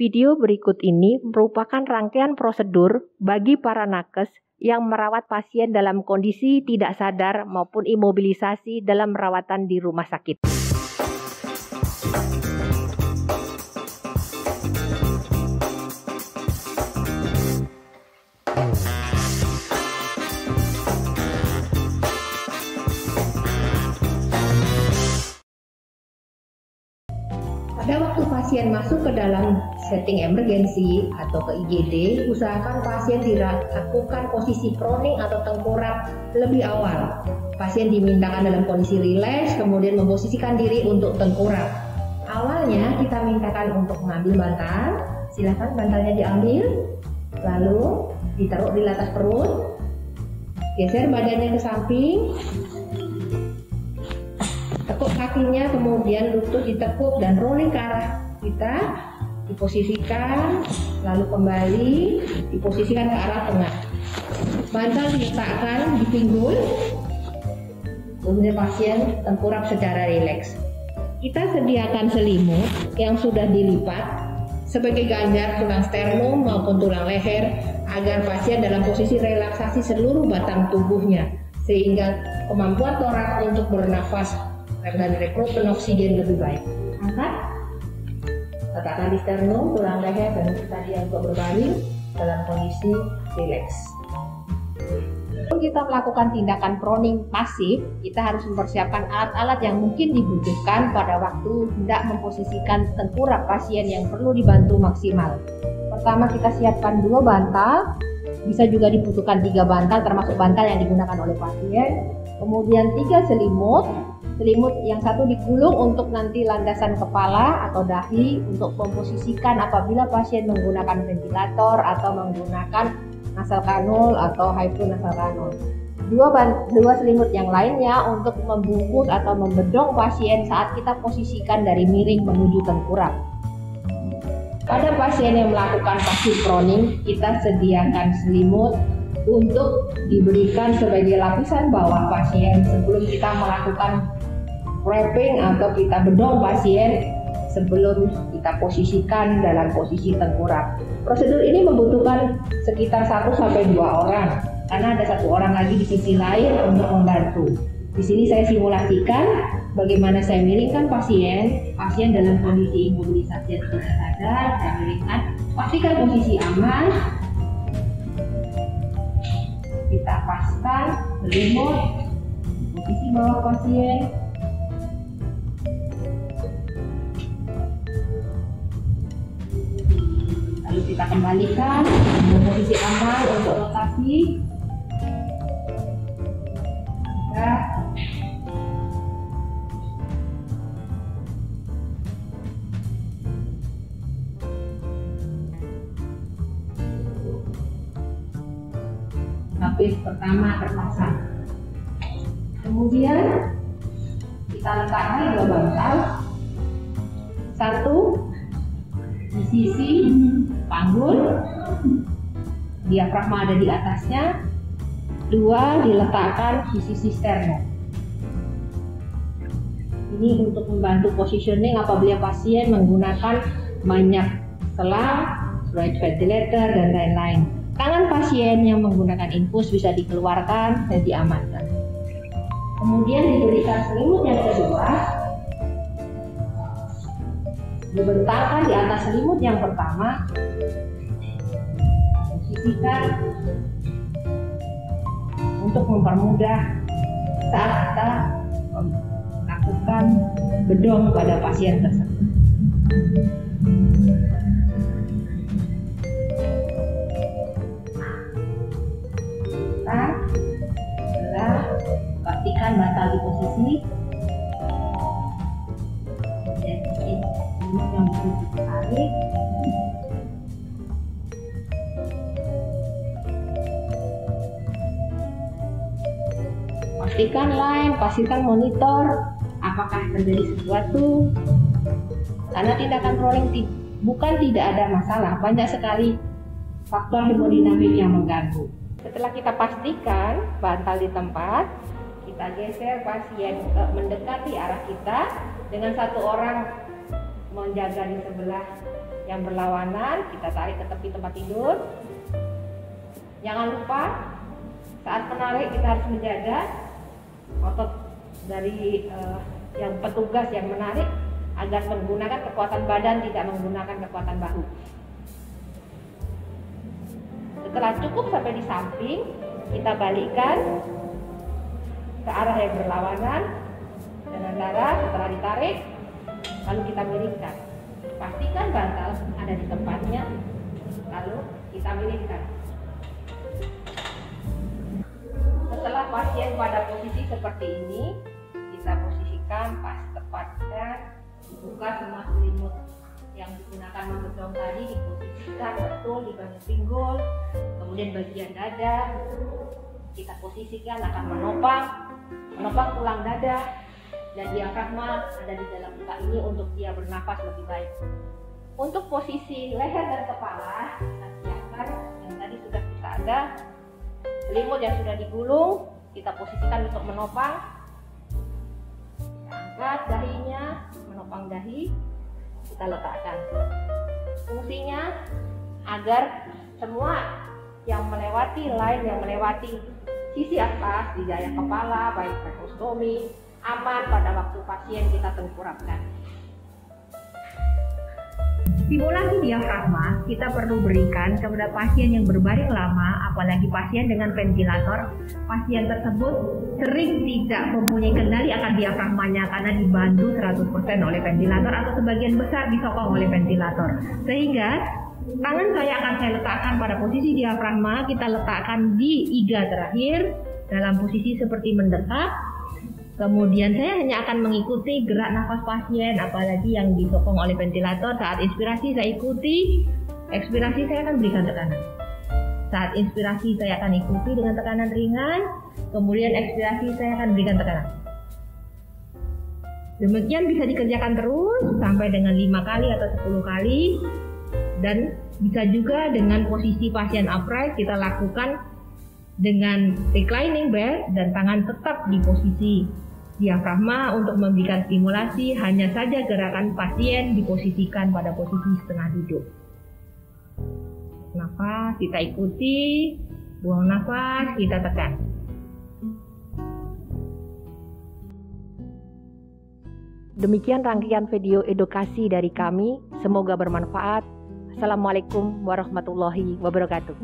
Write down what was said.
Video berikut ini merupakan rangkaian prosedur bagi para nakes yang merawat pasien dalam kondisi tidak sadar maupun imobilisasi dalam perawatan di rumah sakit. Pada waktu pasien masuk ke dalam setting emergensi atau ke IGD, usahakan pasien dilakukan posisi proning atau tengkurap lebih awal. Pasien dimintakan dalam kondisi rileks, kemudian memposisikan diri untuk tengkurap. Awalnya kita mintakan untuk mengambil bantal, silakan bantalnya diambil, lalu ditaruh di atas perut, geser badannya ke samping, tekuk kakinya, kemudian lutut ditekuk dan rolling ke arah kita, diposisikan, lalu kembali diposisikan ke arah tengah. Bantal diletakkan di pinggul, kemudian pasien tengkurap secara rileks. Kita sediakan selimut yang sudah dilipat sebagai ganjar tulang sternum maupun tulang leher agar pasien dalam posisi relaksasi seluruh batang tubuhnya sehingga kemampuan toraks untuk bernafas dan rekrutmen oksigen lebih baik. Angkat, letakkan di sternum, tulang leher, dan tadi untuk berbaring dalam kondisi rileks. Kalau kita melakukan tindakan proning pasif, kita harus mempersiapkan alat-alat yang mungkin dibutuhkan pada waktu hendak memposisikan tengkurap pasien yang perlu dibantu maksimal. Pertama, kita siapkan 2 bantal, bisa juga dibutuhkan 3 bantal termasuk bantal yang digunakan oleh pasien. Kemudian 3 selimut yang satu digulung untuk nanti landasan kepala atau dahi untuk memposisikan apabila pasien menggunakan ventilator atau menggunakan nasal kanul atau hypo nasal kanul. 2 selimut yang lainnya untuk membungkus atau membedong pasien saat kita posisikan dari miring menuju tengkurap. Pada pasien yang melakukan pasif proning, kita sediakan selimut untuk diberikan sebagai lapisan bawah pasien sebelum kita melakukan wrapping atau kita bedong pasien sebelum kita posisikan dalam posisi tengkurap. Prosedur ini membutuhkan sekitar 1-2 orang karena ada 1 orang lagi di sisi lain untuk membantu. Di sini saya simulasikan bagaimana saya miringkan pasien dalam kondisi imobilisasi yang tidak sadar, saya miringkan, pastikan posisi aman, kita paskan selimut posisi bawah pasien, lalu kita kembalikan dengan posisi aman untuk rotasi. Lapis pertama terpasang. Kemudian kita letakkan 2 bantal, 1 di sisi panggul, diafragma ada di atasnya, 2 diletakkan di sisi sternum. Ini untuk membantu positioning apabila pasien menggunakan banyak selang, right ventilator, dan lain-lain. Tangan pasien yang menggunakan infus bisa dikeluarkan dan diamankan. Kemudian diberikan selimut yang kedua, dibentangkan di atas selimut yang pertama, posisikan untuk mempermudah saat kita melakukan bedong pada pasien tersebut. Pastikan bantal di posisi, yang perlu ditarik, pastikan line, pastikan monitor apakah terjadi sesuatu, karena tindakan proning bukan tidak ada masalah, banyak sekali faktor hemodinamik yang mengganggu. Setelah kita pastikan bantal di tempat, kita geser pasien mendekati arah kita dengan 1 orang menjaga di sebelah yang berlawanan kita tarik ke tepi tempat tidur. Jangan lupa saat menarik kita harus menjaga otot dari yang petugas yang menarik agar menggunakan kekuatan badan, tidak menggunakan kekuatan bahu. Setelah cukup sampai di samping, kita balikkan ke arah yang berlawanan dengan darah. Setelah ditarik, lalu kita miringkan. Pastikan bantal ada di tempatnya, lalu kita miringkan. Setelah pasien pada posisi seperti ini, kita posisikan pas tepatnya, buka semua selimut yang digunakan membedong tadi, diposisikan betul di bagian pinggul, kemudian bagian dada kita posisikan akan menopang tulang dada, dan diafragma ada di dalam luka ini untuk dia bernafas lebih baik. Untuk posisi leher dan kepala kita siapkan yang tadi sudah kita ada selimut yang sudah digulung, kita posisikan untuk menopang. Angkat dahinya, menopang dahi, kita letakkan. Fungsinya agar semua yang melewati line yang melewati sisi atas di daya kepala, baik tracheostomi, aman pada waktu pasien kita tengkurapkan. Stimulasi diafragma kita perlu berikan kepada pasien yang berbaring lama, apalagi pasien dengan ventilator. Pasien tersebut sering tidak mempunyai kendali akan diafragmanya karena dibantu 100% oleh ventilator atau sebagian besar disokong oleh ventilator. Sehingga tangan saya akan saya letakkan pada posisi diafragma, kita letakkan di iga terakhir dalam posisi seperti mendekat. Kemudian saya hanya akan mengikuti gerak nafas pasien, apalagi yang disokong oleh ventilator. Saat inspirasi saya ikuti, ekspirasi saya akan berikan tekanan. Saat inspirasi saya akan ikuti dengan tekanan ringan, kemudian ekspirasi saya akan berikan tekanan. Demikian bisa dikerjakan terus sampai dengan 5 kali atau 10 kali. Dan bisa juga dengan posisi pasien upright kita lakukan dengan reclining bed dan tangan tetap di posisi diafragma untuk memberikan stimulasi. Hanya saja gerakan pasien diposisikan pada posisi setengah duduk. Nafas kita ikuti, buang nafas kita tekan. Demikian rangkaian video edukasi dari kami, semoga bermanfaat. Assalamualaikum warahmatullahi wabarakatuh.